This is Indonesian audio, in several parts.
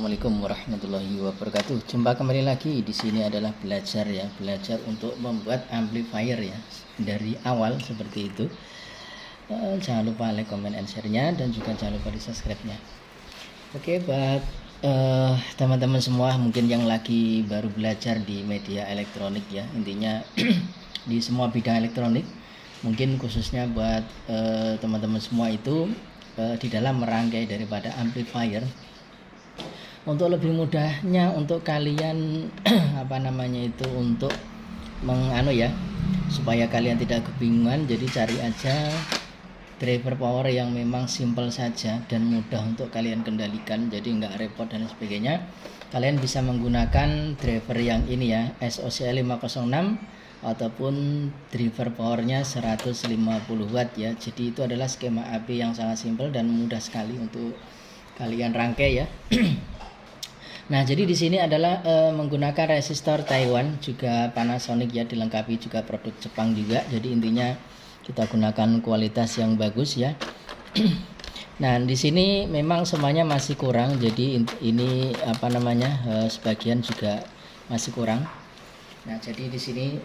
Assalamualaikum warahmatullahi wabarakatuh. Jumpa kembali lagi. Di sini adalah belajar untuk membuat amplifier ya dari awal seperti itu. Jangan lupa like, comment, and share-nya, dan juga jangan lupa di subscribe-nya. Oke, buat teman-teman semua mungkin yang lagi baru belajar di media elektronik ya, intinya di semua bidang elektronik, mungkin khususnya buat teman-teman semua itu di dalam merangkai daripada amplifier. Untuk lebih mudahnya untuk kalian untuk supaya kalian tidak kebingungan, jadi cari aja driver power yang memang simple saja dan mudah untuk kalian kendalikan, jadi nggak repot dan sebagainya. Kalian bisa menggunakan driver yang ini ya, SOCL 506 ataupun driver powernya 150 watt ya. Jadi itu adalah skema AB yang sangat simple dan mudah sekali untuk kalian rangkai ya. Nah, jadi di sini adalah menggunakan resistor Taiwan, juga Panasonic ya, dilengkapi juga produk Jepang juga. Jadi intinya kita gunakan kualitas yang bagus ya. Nah, di sini memang semuanya masih kurang. Jadi ini sebagian juga masih kurang. Nah, jadi di sini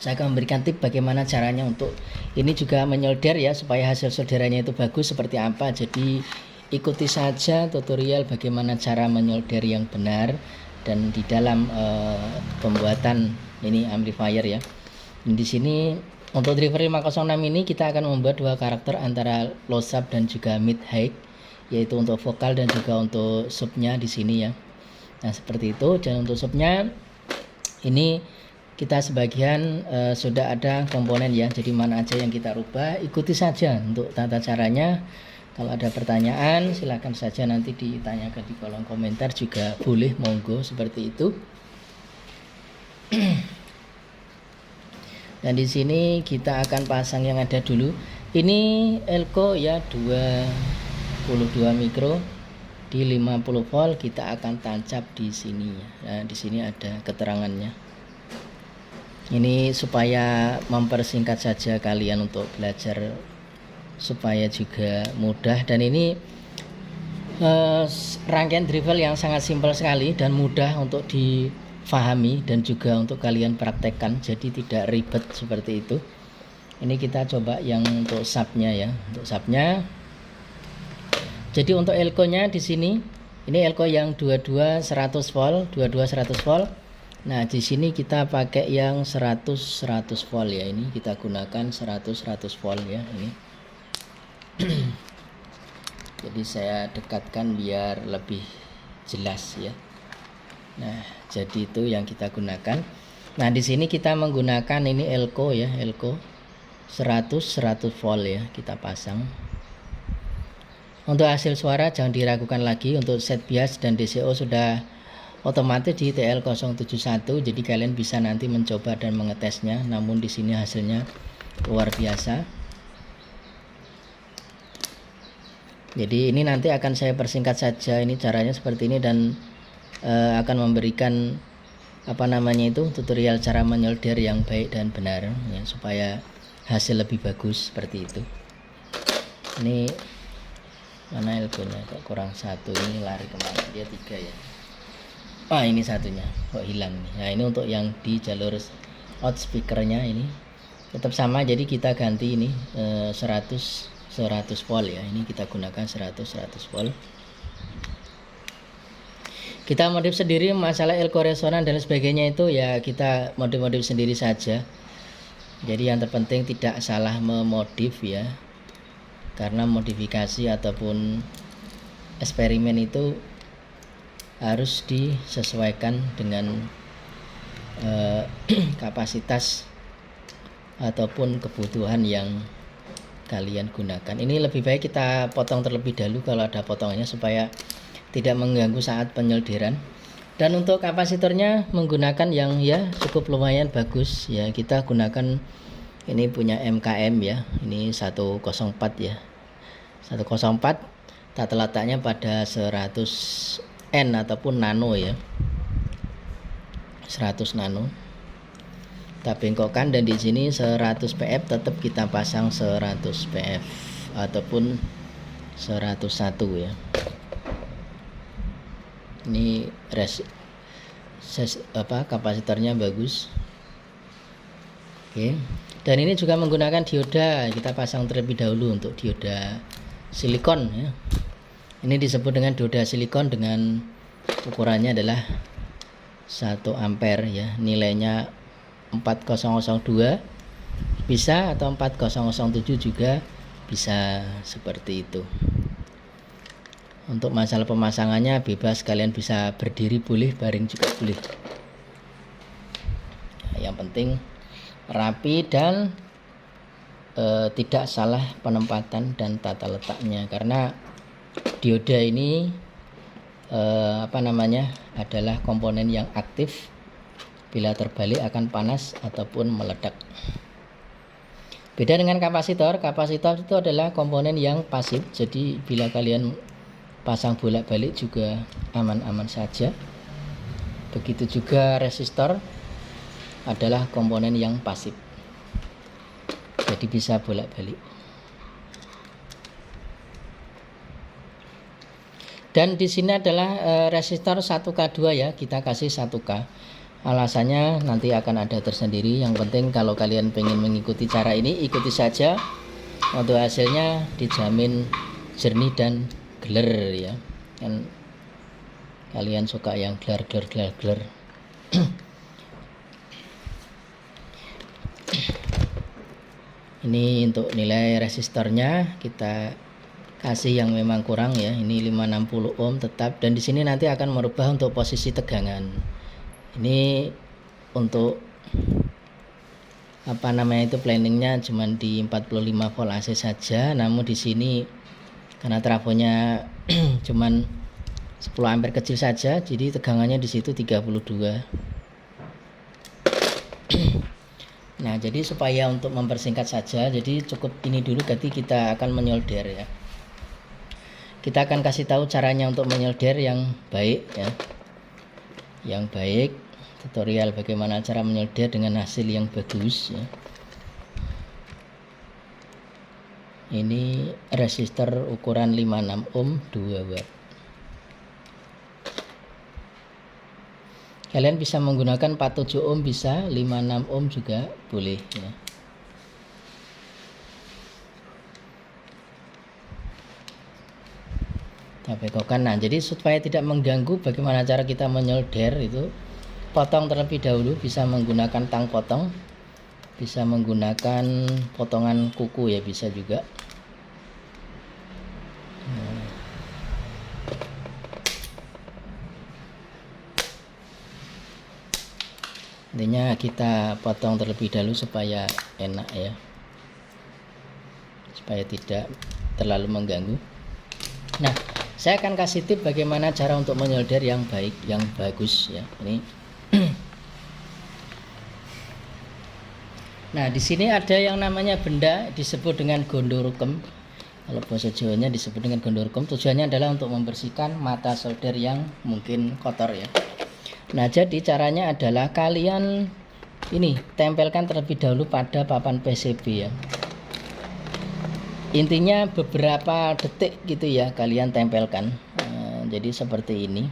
saya akan memberikan tip bagaimana caranya untuk ini juga menyolder ya, supaya hasil solderannya itu bagus seperti apa. Jadi ikuti saja tutorial bagaimana cara menyolder yang benar dan di dalam pembuatan ini amplifier ya. Di sini untuk driver 506 ini kita akan membuat dua karakter antara low sub dan juga mid high, yaitu untuk vokal dan juga untuk subnya di sini ya. Nah, seperti itu. Dan untuk subnya ini kita sebagian sudah ada komponen ya, jadi mana aja yang kita rubah, ikuti saja untuk tata caranya. Kalau ada pertanyaan silahkan saja nanti ditanyakan di kolom komentar juga boleh, monggo seperti itu. Dan di sini kita akan pasang yang ada dulu. Ini elko ya, 22 mikro di 50 volt, kita akan tancap di sini ya. Nah, di sini ada keterangannya. Ini supaya mempersingkat saja kalian untuk belajar, supaya juga mudah. Dan ini rangkaian driver yang sangat simpel sekali dan mudah untuk difahami dan juga untuk kalian praktekkan, jadi tidak ribet seperti itu. Ini kita coba yang untuk subnya ya. Untuk subnya, jadi untuk elko nya di sini ini elko yang 22 100 volt, 22 100 volt. Nah, di sini kita pakai yang 100 volt ya. Ini kita gunakan 100 volt ya ini. Jadi saya dekatkan biar lebih jelas ya. Nah, jadi itu yang kita gunakan. Nah, di sini kita menggunakan ini elko ya, elko 100 volt ya, kita pasang. Untuk hasil suara jangan diragukan lagi, untuk set bias dan DCO sudah otomatis di TL071, jadi kalian bisa nanti mencoba dan mengetesnya. Namun di sini hasilnya luar biasa. Jadi ini nanti akan saya persingkat saja, ini caranya seperti ini, dan akan memberikan tutorial cara menyolder yang baik dan benar ya, supaya hasil lebih bagus seperti itu. Ini mana elkonya kok kurang satu, ini lari kemana, dia 3 ya. Ini satunya kok hilang nih. Nah, ini untuk yang di jalur outspeakernya ini tetap sama, jadi kita ganti ini 100 volt ya. Ini kita gunakan 100 volt. Kita modif sendiri masalah elko resonan dan sebagainya, itu ya kita modif sendiri saja. Jadi yang terpenting tidak salah memodif ya, karena modifikasi ataupun eksperimen itu harus disesuaikan dengan kapasitas ataupun kebutuhan yang kalian gunakan. Ini lebih baik kita potong terlebih dahulu kalau ada potongannya, supaya tidak mengganggu saat penyolderan. Dan untuk kapasitornya menggunakan yang ya cukup lumayan bagus ya, kita gunakan ini punya MKM ya, ini 104 ya, 104. Tata letaknya pada 100 N ataupun nano ya, 100 nano. Kita bengkokkan, dan di sini 100 PF tetap kita pasang 100 PF ataupun 101 ya. Ini kapasitornya bagus. Oke. Dan ini juga menggunakan dioda. Kita pasang terlebih dahulu untuk dioda silikon ya. Ini disebut dengan dioda silikon dengan ukurannya adalah 1 ampere ya. Nilainya 4002 bisa atau 4007 juga bisa, seperti itu. Untuk masalah pemasangannya bebas, kalian bisa berdiri boleh, baring juga boleh. Yang penting rapi dan tidak salah penempatan dan tata letaknya, karena dioda ini adalah komponen yang aktif. Bila terbalik akan panas ataupun meledak. Beda dengan kapasitor. Kapasitor itu adalah komponen yang pasif, jadi bila kalian pasang bolak-balik juga aman-aman saja. Begitu juga resistor adalah komponen yang pasif, jadi bisa bolak-balik. Dan di sini adalah resistor 1K2 ya, kita kasih 1K. Alasannya nanti akan ada tersendiri. Yang penting kalau kalian pengen mengikuti cara ini, ikuti saja. Untuk hasilnya dijamin jernih dan gler ya. Kan kalian suka yang gler. Ini untuk nilai resistornya kita kasih yang memang kurang ya. Ini 560 ohm tetap, dan di sini nanti akan merubah untuk posisi tegangan. Ini untuk planningnya cuma di 45 volt AC saja, namun di sini karena trafonya cuman 10 ampere kecil saja, jadi tegangannya di situ 32. Nah, jadi supaya untuk mempersingkat saja, jadi cukup ini dulu, nanti kita akan menyolder ya. Kita akan kasih tahu caranya untuk menyolder yang baik ya. Yang baik, tutorial bagaimana cara menyolder dengan hasil yang bagus ya. Ini resistor ukuran 56 ohm 2 watt. Kalian bisa menggunakan 47 ohm bisa, 56 ohm juga boleh ya. Bekokkan. Nah, jadi supaya tidak mengganggu, bagaimana cara kita menyolder itu, potong terlebih dahulu, bisa menggunakan tang potong, bisa menggunakan potongan kuku ya, bisa juga. Intinya kita potong terlebih dahulu supaya enak ya, supaya tidak terlalu mengganggu. Nah, saya akan kasih tip bagaimana cara untuk menyolder yang baik, yang bagus ya. Ini. Nah, di sini ada yang namanya benda disebut dengan gondorukem. Kalau bahasa Jawanya disebut dengan gondorukem. Tujuannya adalah untuk membersihkan mata solder yang mungkin kotor ya. Nah, jadi caranya adalah kalian ini tempelkan terlebih dahulu pada papan PCB ya. Intinya beberapa detik gitu ya, kalian tempelkan. Jadi seperti ini.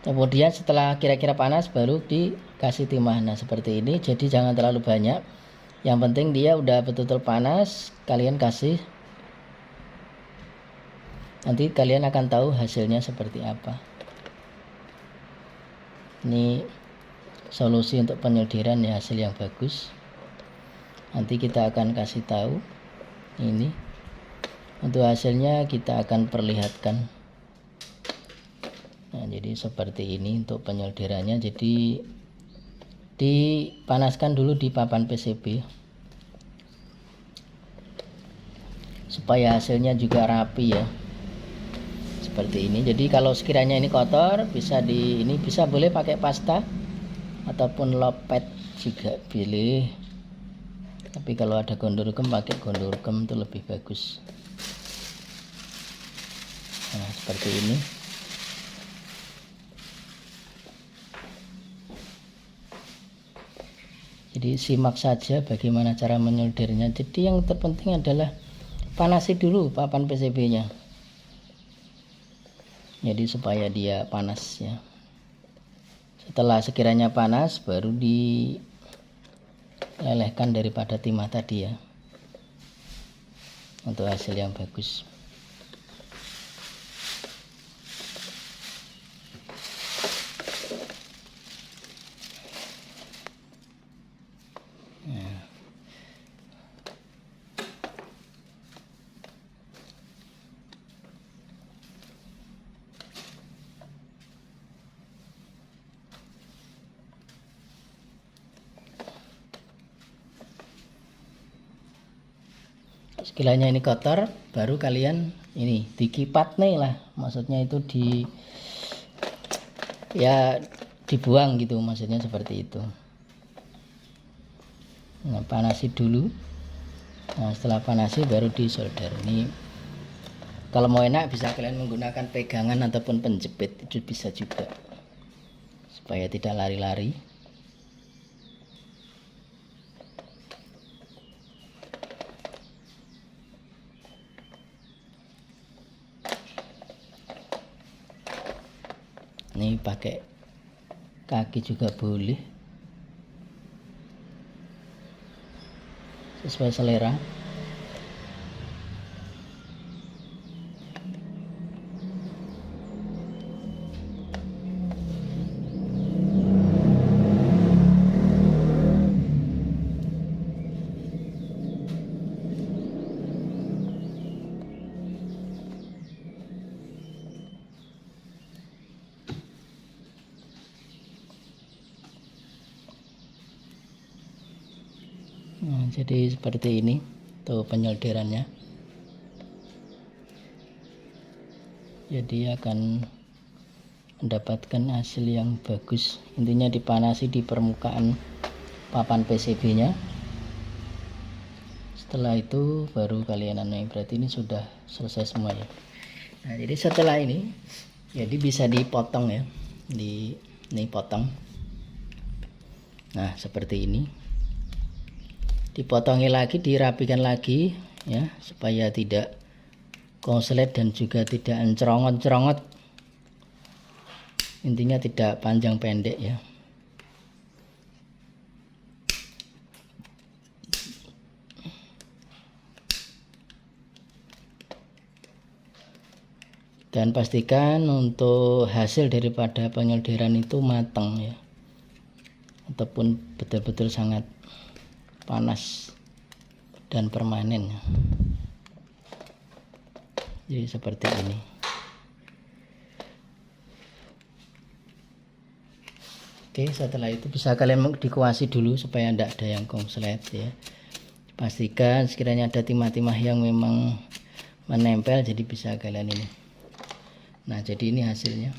Kemudian setelah kira-kira panas baru dikasih timah. Nah, seperti ini. Jadi jangan terlalu banyak. Yang penting dia udah betul-betul panas, kalian kasih. Nanti kalian akan tahu hasilnya seperti apa. Ini solusi untuk penyolderan ya, hasil yang bagus. Nanti kita akan kasih tahu ini. Untuk hasilnya kita akan perlihatkan. Nah, jadi seperti ini untuk penyolderannya. Jadi dipanaskan dulu di papan PCB supaya hasilnya juga rapi ya. Seperti ini. Jadi kalau sekiranya ini kotor, bisa bisa boleh pakai pasta ataupun lopet juga boleh. Tapi kalau ada gondorukem, pakai gondorukem itu lebih bagus. Nah, seperti ini. Jadi simak saja bagaimana cara menyoldernya. Jadi yang terpenting adalah panasi dulu papan PCB-nya. Jadi supaya dia panas ya. Setelah sekiranya panas baru dilelehkan daripada timah tadi ya, untuk hasil yang bagus. Sekiranya ini kotor, baru kalian ini dikipat nih lah, maksudnya itu dibuang gitu, maksudnya seperti itu. Nah, panasi dulu. Nah, setelah panasi baru disolder. Ini kalau mau enak bisa kalian menggunakan pegangan ataupun penjepit, itu bisa juga, supaya tidak lari-lari. Ini pakai kaki juga boleh, sesuai selera. Nah, jadi seperti ini tuh penyolderannya. Jadi akan mendapatkan hasil yang bagus. Intinya dipanasi di permukaan papan PCB nya. Setelah itu baru kalian berarti ini sudah selesai semua ya. Nah, jadi setelah ini jadi bisa dipotong ya, ini potong. Nah, seperti ini. Dipotongi lagi, dirapikan lagi ya, supaya tidak konslet dan juga tidak encerongot-cerongot. Intinya tidak panjang pendek ya. Dan pastikan untuk hasil daripada penyolderan itu matang ya, ataupun betul-betul sangat panas dan permanen. Jadi seperti ini. Oke, setelah itu bisa kalian dikuasi dulu supaya tidak ada yang konslet ya. Pastikan sekiranya ada timah-timah yang memang menempel, jadi bisa kalian ini. Nah, jadi ini hasilnya.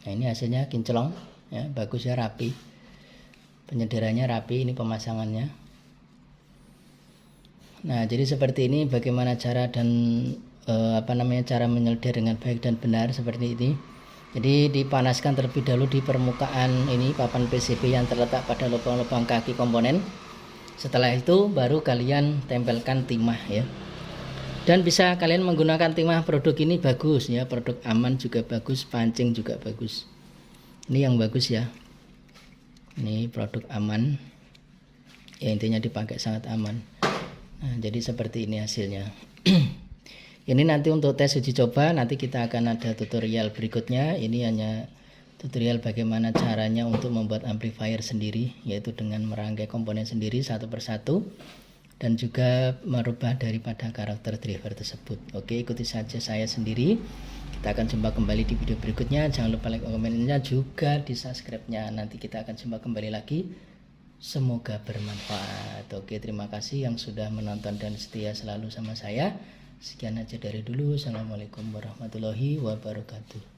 Nah, ini hasilnya kinclong ya, bagus ya, rapi. Penyederannya rapi, ini pemasangannya. Nah, jadi seperti ini bagaimana cara dan cara menyolder dengan baik dan benar seperti ini. Jadi dipanaskan terlebih dahulu di permukaan ini papan PCB yang terletak pada lubang-lubang kaki komponen. Setelah itu baru kalian tempelkan timah ya. Dan bisa kalian menggunakan timah produk ini bagus ya, produk aman juga bagus, pancing juga bagus. Ini yang bagus ya. Ini produk aman ya, intinya dipakai sangat aman. Nah, jadi seperti ini hasilnya. Ini nanti untuk tes uji coba, nanti kita akan ada tutorial berikutnya. Ini hanya tutorial bagaimana caranya untuk membuat amplifier sendiri, yaitu dengan merangkai komponen sendiri satu persatu dan juga merubah daripada karakter driver tersebut. Oke, ikuti saja saya sendiri. Kita akan jumpa kembali di video berikutnya. Jangan lupa like, komennya, juga di subscribe-nya. Nanti kita akan jumpa kembali lagi. Semoga bermanfaat. Oke, terima kasih yang sudah menonton dan setia selalu sama saya. Sekian aja dari dulu. Assalamualaikum warahmatullahi wabarakatuh.